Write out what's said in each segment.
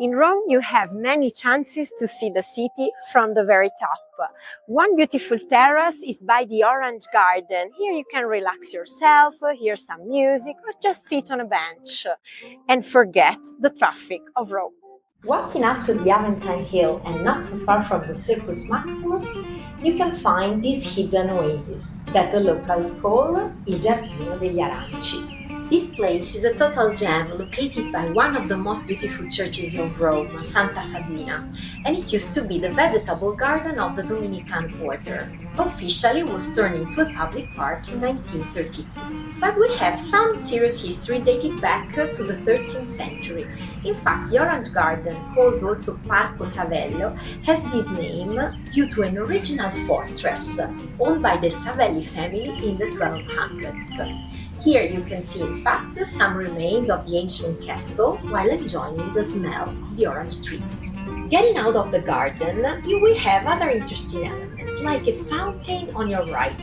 In Rome, you have many chances to see the city from the very top. One beautiful terrace is by the Orange Garden. Here you can relax yourself, hear some music, or just sit on a bench and forget the traffic of Rome. Walking up to the Aventine Hill and not so far from the Circus Maximus, you can find this hidden oasis that the locals call il Giardino degli Aranci. This place is a total gem located by one of the most beautiful churches of Rome, Santa Sabina, and it used to be the vegetable garden of the Dominican order. Officially was turned into a public park in 1932. But we have some serious history dating back to the 13th century. In fact, the Orange Garden, called also Parco Savello, has this name due to an original fortress owned by the Savelli family in the 1200s. Here you can see, in fact, some remains of the ancient castle while enjoying the smell of the orange trees. Getting out of the garden, you will have other interesting elements, like a fountain on your right,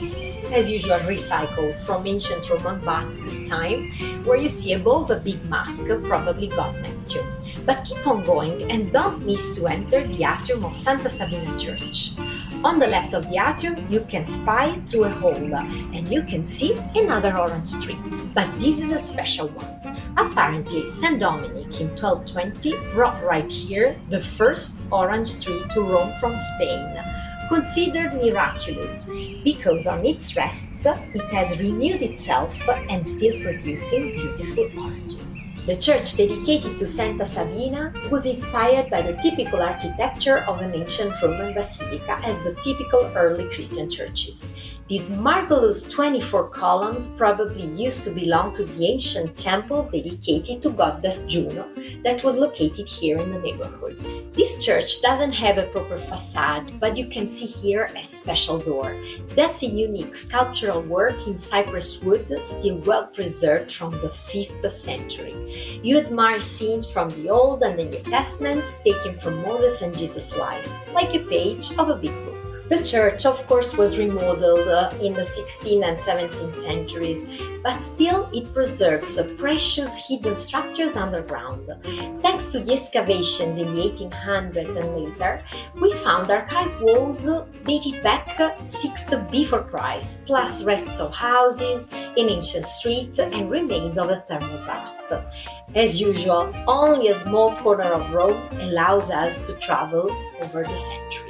as usual recycled from ancient Roman baths this time, where you see above a big mask, probably God Neptune. But keep on going and don't miss to enter the atrium of Santa Sabina Church. On the left of the atrium, you can spy through a hole and you can see another orange tree. But this is a special one. Apparently, Saint Dominic in 1220 brought right here the first orange tree to Rome from Spain, considered miraculous because on its rests it has renewed itself and still producing beautiful oranges. The church dedicated to Santa Sabina was inspired by the typical architecture of an ancient Roman basilica as the typical early Christian churches. These marvelous 24 columns probably used to belong to the ancient temple dedicated to goddess Juno that was located here in the neighborhood. This church doesn't have a proper facade, but you can see here a special door. That's a unique sculptural work in cypress wood, still well preserved from the 5th century. You admire scenes from the Old and the New Testaments taken from Moses and Jesus' life, like a page of a big book. The church, of course, was remodeled in the 16th and 17th centuries, but still it preserves precious hidden structures underground. Thanks to the excavations in the 1800s and later, we found archive walls dated back 6th before Christ, plus rests of houses, an ancient street, and remains of a thermal bath. As usual, only a small corner of Rome allows us to travel over the centuries.